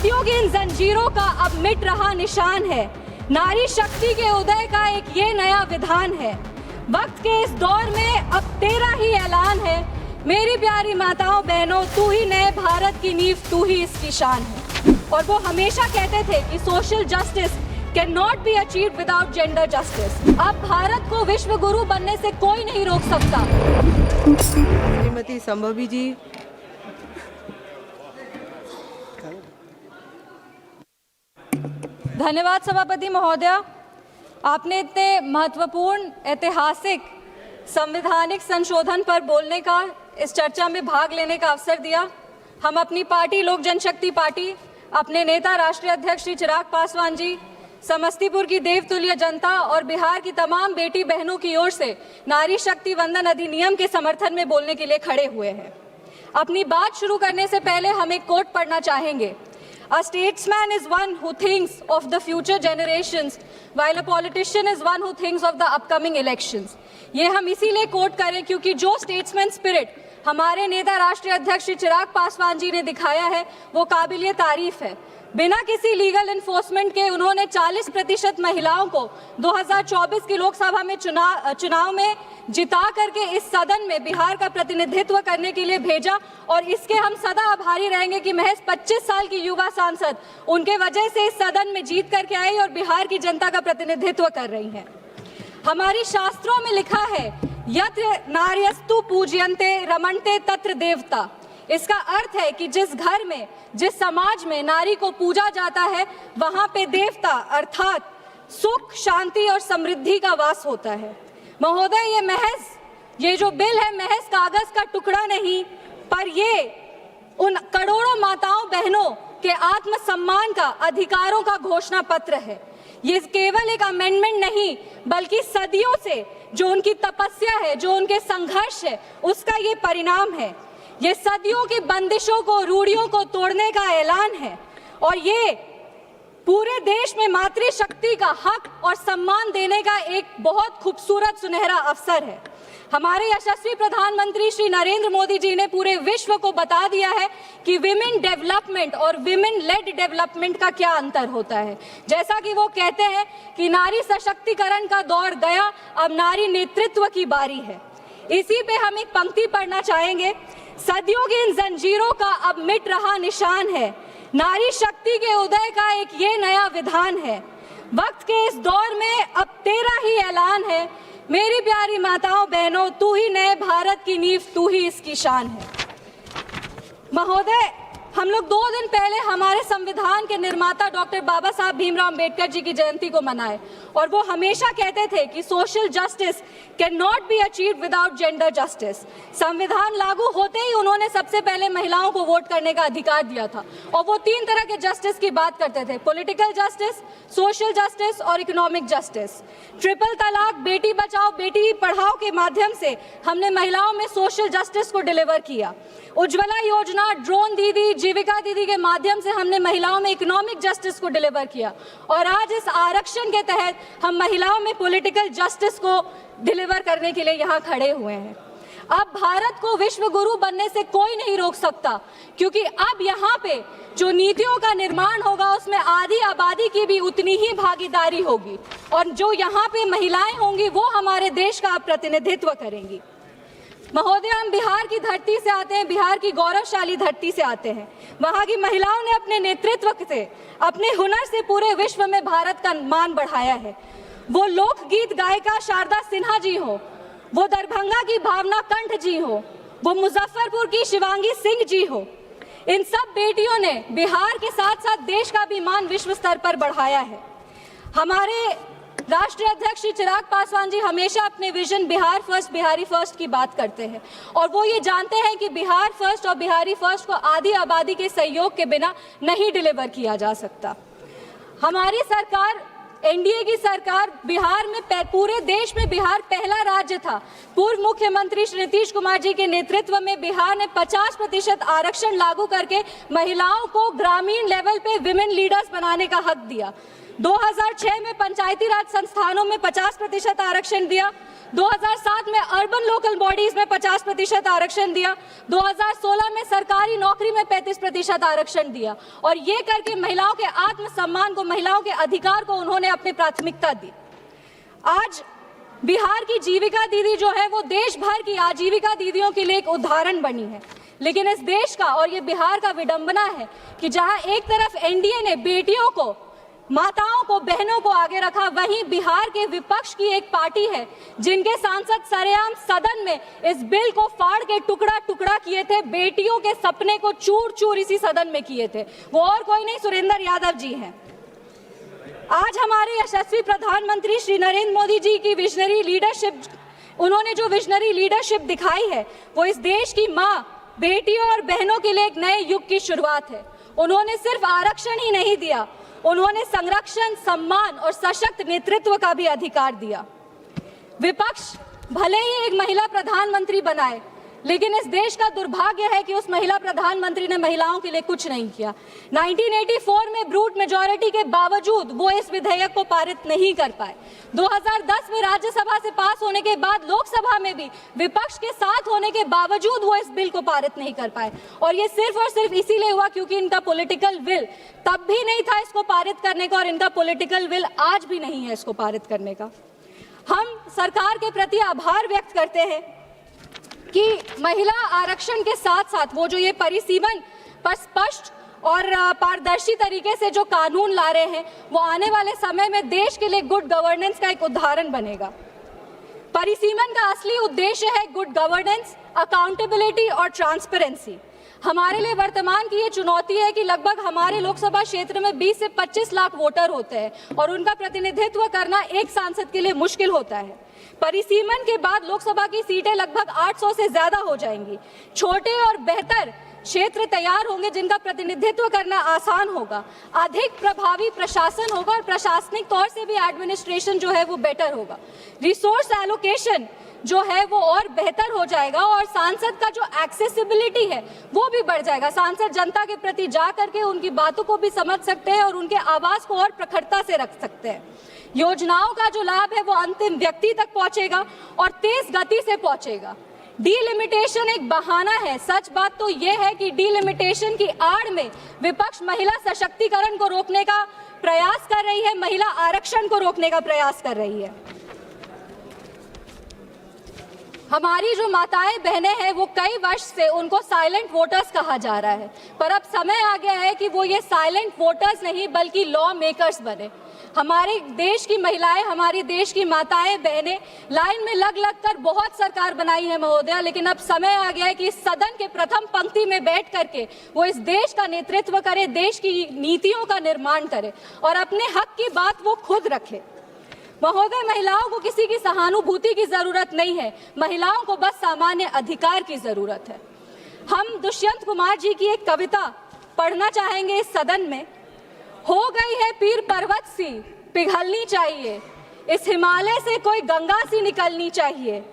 सदियों की इन जंजीरों का अब मिट रहा निशान है। नारी शक्ति के उदय का एक ये नया विधान है। वक्त के इस दौर में अब तेरा ही ऐलान है, मेरी प्यारी माताओं बहनों, तू ही नए भारत की नींव, तू ही इसकी शान है। और वो हमेशा कहते थे कि social justice can not be achieved without gender justice. अब भारत को विश्व गुरु बनने से कोई नहीं रोक सकता। श्रीमती संभवी जी। धन्यवाद सभापति महोदया, आपने इतने महत्वपूर्ण ऐतिहासिक संवैधानिक संशोधन पर बोलने का, इस चर्चा में भाग लेने का अवसर दिया। हम अपनी पार्टी लोक जनशक्ति पार्टी, अपने नेता राष्ट्रीय अध्यक्ष श्री चिराग पासवान जी, समस्तीपुर की देवतुल्य जनता और बिहार की तमाम बेटी बहनों की ओर से नारी शक्ति वंदन अधिनियम के समर्थन में बोलने के लिए खड़े हुए हैं। अपनी बात शुरू करने से पहले हम एक कोट पढ़ना चाहेंगे। A statesman is one who thinks of the future generations, while a politician is one who thinks of the upcoming elections. ये हम इसीलिए कोट करें क्योंकि जो स्टेट्समैन स्पिरिट हमारे नेता राष्ट्रीय अध्यक्ष श्री चिराग पासवान जी ने दिखाया है वो काबिलियत तारीफ है। बिना किसी लीगल इन्फोर्समेंट के उन्होंने 40% महिलाओं को 2024 की लोकसभा में चुनाव में जिता करके इस सदन में बिहार का प्रतिनिधित्व करने के लिए भेजा और इसके हम सदा आभारी रहेंगे कि महज 25 साल की युवा सांसद उनके वजह से इस सदन में जीत करके आई और बिहार की जनता का प्रतिनिधित्व कर रही हैं। हमारी शास्त्रों में लिखा है यत्र नार्यस्तु पूज्यन्ते रमन्ते तत्र देवता। इसका अर्थ है कि जिस घर में, जिस समाज में नारी को पूजा जाता है वहां पे देवता अर्थात सुख, शांति और समृद्धि का वास होता है। महोदय, ये जो बिल है महज कागज का टुकड़ा नहीं, पर ये उन करोड़ों माताओं बहनों के आत्मसम्मान का, अधिकारों का घोषणा पत्र है। ये केवल एक अमेंडमेंट नहीं बल्कि सदियों से जो उनकी तपस्या है, जो उनके संघर्ष है, उसका ये परिणाम है। ये सदियों की बंदिशों को, रूढ़ियों को तोड़ने का ऐलान है और ये पूरे देश में मातृशक्ति का हक और सम्मान देने का एक बहुत खूबसूरत सुनहरा अवसर है। हमारे यशस्वी प्रधानमंत्री श्री नरेंद्र मोदी जी ने पूरे विश्व को बता दिया है कि विमेन डेवलपमेंट और विमेन लेड डेवलपमेंट का क्या अंतर होता है। जैसा कि वो कहते हैं कि नारी सशक्तिकरण का दौर गया, अब नारी नेतृत्व की बारी है। इसी पे हम एक पंक्ति पढ़ना चाहेंगे। सदियों की इन जंजीरों का अब मिट रहा निशान है, नारी शक्ति के उदय का एक ये नया विधान है। वक्त के इस दौर में अब तेरा ही ऐलान है, मेरी प्यारी माताओं बहनों, तू ही नए भारत की नींव, तू ही इसकी शान है। महोदय, हम लोग 2 दिन पहले हमारे संविधान के निर्माता डॉक्टर बाबा साहब भीमराव अंबेडकर जी की जयंती को मनाए और वो हमेशा कहते थे कि social justice can not be achieved without gender justice. संविधान लागू होते ही उन्होंने सबसे पहले महिलाओं को वोट करने का अधिकार दिया था और वो 3 तरह के जस्टिस की बात करते थे, पॉलिटिकल जस्टिस, सोशल जस्टिस और इकोनॉमिक जस्टिस। ट्रिपल तलाक, बेटी बचाओ बेटी पढ़ाओ के माध्यम से हमने महिलाओं में सोशल जस्टिस को डिलीवर किया। उज्ज्वला योजना, ड्रोन दीदी, जीविका दीदी के माध्यम से हमने महिलाओं में इकोनॉमिक जस्टिस को डिलीवर किया और आज इस आरक्षण के तहत हम महिलाओं में पॉलिटिकल जस्टिस को डिलीवर करने के लिए यहाँ खड़े हुए हैं। अब भारत को विश्व गुरु बनने से कोई नहीं रोक सकता क्योंकि अब यहाँ पे जो नीतियों का निर्माण होगा उसमें आधी आबादी की भी उतनी ही भागीदारी होगी और जो यहाँ पे महिलाएं होंगी वो हमारे देश का प्रतिनिधित्व करेंगी। महोदय, हम बिहार की धरती से आते हैं, बिहार की गौरवशाली धरती से आते हैं। वहाँ की महिलाओं ने अपने नेतृत्व से, अपने हुनर से पूरे विश्व में भारत का मान बढ़ाया है। वो लोकगीत गायिका शारदा सिन्हा जी हो, वो दरभंगा की भावना कंठ जी हो, वो मुजफ्फरपुर की शिवांगी सिंह जी हो, इन सब बेटियों ने बिहार के साथ साथ देश का भी मान विश्व स्तर पर बढ़ाया है। हमारे राष्ट्रीय अध्यक्ष श्री चिराग पासवान जी हमेशा अपने vision Bihar first, Bihari first की बात करते हैं और वो ये जानते हैं कि बिहार फर्स्ट और बिहारी फर्स्ट को आधी आबादी के सहयोग के बिना नहीं डिलीवर किया जा सकता। हमारी सरकार, एनडीए की सरकार, बिहार में, पूरे देश में बिहार पहला राज्य था। पूर्व मुख्यमंत्री श्री नीतीश कुमार जी के नेतृत्व में बिहार ने 50% आरक्षण लागू करके महिलाओं को ग्रामीण लेवल पे विमेन लीडर्स बनाने का हक दिया। 2006 में पंचायती राज संस्थानों में 50% आरक्षण दिया, 2007 में अर्बन लोकल बॉडीज में 50% आरक्षण दिया, 2016 में सरकारी नौकरी में 35% आरक्षण दिया, और ये करके महिलाओं के आत्मसम्मान को, महिलाओं के अधिकार को उन्होंने अपनी प्राथमिकता दी। आज बिहार की जीविका दीदी जो है वो देश भर की आजीविका दीदियों के लिए एक उदाहरण बनी है। लेकिन इस देश का और ये बिहार का विडंबना है कि जहां एक तरफ एनडीए ने बेटियों को, माताओं को, बहनों को आगे रखा, वहीं बिहार के विपक्ष की एक पार्टी है जिनके सांसद सरेआम सदन में इस बिल को फाड़ के टुकड़ा टुकड़ा किए थे, बेटियों के सपने को चूर चूर इसी सदन में किए थे। वो और कोई नहीं, सुरेंद्र यादव जी हैं। आज हमारे यशस्वी प्रधानमंत्री श्री नरेंद्र मोदी जी की विजनरी लीडरशिप, उन्होंने जो विजनरी लीडरशिप दिखाई है वो इस देश की माँ, बेटियों और बहनों के लिए एक नए युग की शुरुआत है। उन्होंने सिर्फ आरक्षण ही नहीं दिया, उन्होंने संरक्षण, सम्मान और सशक्त नेतृत्व का भी अधिकार दिया। विपक्ष भले ही एक महिला प्रधानमंत्री बनाए, लेकिन इस देश का दुर्भाग्य है कि उस महिला प्रधानमंत्री ने महिलाओं के लिए कुछ नहीं किया। 1984 में ब्रूट मेजॉरिटी के बावजूद वो इस विधेयक को पारित नहीं कर पाए। 2010 में राज्यसभा से पास होने के बाद लोकसभा में भी विपक्ष के साथ होने के बावजूद वो इस बिल को पारित नहीं कर पाए, और ये सिर्फ और सिर्फ इसीलिए हुआ क्योंकि इनका पॉलिटिकल विल तब भी नहीं था इसको पारित करने का, और इनका पॉलिटिकल विल आज भी नहीं है इसको पारित करने का। हम सरकार के प्रति आभार व्यक्त करते हैं कि महिला आरक्षण के साथ साथ वो जो ये परिसीमन पर स्पष्ट और पारदर्शी तरीके से जो कानून ला रहे हैं वो आने वाले समय में देश के लिए गुड गवर्नेंस का एक उदाहरण बनेगा। परिसीमन का असली उद्देश्य है गुड गवर्नेंस, अकाउंटेबिलिटी और ट्रांसपेरेंसी। हमारे लिए वर्तमान की ये चुनौती है कि लगभग हमारे लोकसभा क्षेत्र में 20 से 25 लाख वोटर होते हैं और उनका प्रतिनिधित्व करना एक सांसद के लिए मुश्किल होता है। परिसीमन के बाद लोकसभा की सीटें लगभग 800 से ज्यादा हो जाएंगी। छोटे और बेहतर क्षेत्र तैयार होंगे जिनका प्रतिनिधित्व करना आसान होगा, अधिक प्रभावी प्रशासन होगा और प्रशासनिक तौर से भी एडमिनिस्ट्रेशन जो है वो बेटर होगा। रिसोर्स एलोकेशन जो है वो और बेहतर हो जाएगा और सांसद का जो एक्सेसिबिलिटी है वो भी बढ़ जाएगा। सांसद जनता के प्रति जा करके उनकी बातों को भी समझ सकते हैं और उनके आवाज को और प्रखरता से रख सकते हैं। योजनाओं का जो लाभ है वो अंतिम व्यक्ति तक पहुंचेगा और तेज गति से पहुंचेगा। डीलिमिटेशन एक बहाना है। सच बात तो ये है कि डीलिमिटेशन की आड़ में विपक्ष महिला सशक्तिकरण को रोकने का प्रयास कर रही है, महिला आरक्षण को रोकने का प्रयास कर रही है। हमारी जो माताएं बहनें हैं वो कई वर्ष से उनको साइलेंट वोटर्स कहा जा रहा है, पर अब समय आ गया है कि वो ये साइलेंट वोटर्स नहीं बल्कि लॉ मेकर्स बने। हमारे देश की महिलाएं, हमारी देश की माताएं बहनें लाइन में लग लग कर बहुत सरकार बनाई है महोदया, लेकिन अब समय आ गया है कि इस सदन के प्रथम पंक्ति में बैठ करके वो इस देश का नेतृत्व करे, देश की नीतियों का निर्माण करे और अपने हक की बात वो खुद रखे। महोदय, महिलाओं को किसी की सहानुभूति की जरूरत नहीं है, महिलाओं को बस सामान्य अधिकार की जरूरत है। हम दुष्यंत कुमार जी की एक कविता पढ़ना चाहेंगे इस सदन में। हो गई है पीर पर्वत सी पिघलनी चाहिए, इस हिमालय से कोई गंगा सी निकलनी चाहिए।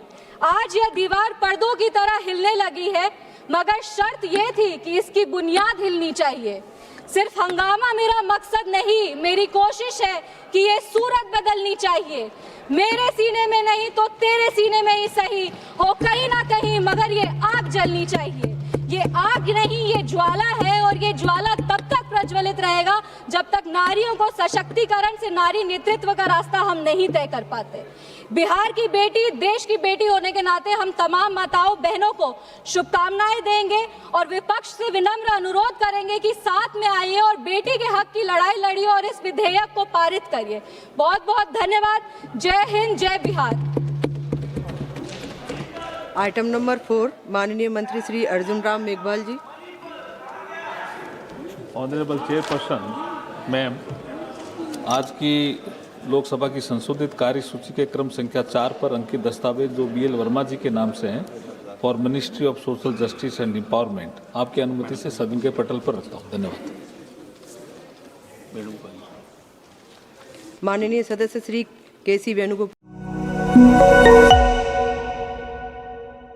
आज यह दीवार पर्दों की तरह हिलने लगी है, मगर शर्त ये थी कि इसकी बुनियाद हिलनी चाहिए। सिर्फ हंगामा मेरा मकसद नहीं, मेरी कोशिश है कि ये सूरत बदलनी चाहिए। मेरे सीने में नहीं तो तेरे सीने में ही सही हो कहीं ना कहीं, मगर ये आग जलनी चाहिए। ये आग नहीं, ये ज्वाला है और ये ज्वाला तब तक प्रज्वलित रहेगा जब तक नारियों को सशक्तिकरण से नारी नेतृत्व का रास्ता हम नहीं तय कर पाते। बिहार की बेटी, देश की बेटी होने के नाते हम तमाम माताओं बहनों को शुभकामनाएं देंगे और विपक्ष से विनम्र अनुरोध करेंगे कि साथ में आइए और बेटी के हक की लड़ाई लड़िए और इस विधेयक को पारित करिए। बहुत बहुत धन्यवाद। जय हिंद, जय बिहार। आइटम नंबर 4, माननीय मंत्री श्री अर्जुन राम मेघवाल जी। ऑनरेबल चेयरपर्सन मैम, आज की लोकसभा की संशोधित कार्यसूची के क्रम संख्या 4 पर अंकित दस्तावेज जो BL वर्मा जी के नाम से हैं for ministry of social justice and empowerment, आपकी अनुमति से सदन के पटल पर रखता हूँ। धन्यवाद। माननीय सदस्य श्री KC वेणुगोपाल।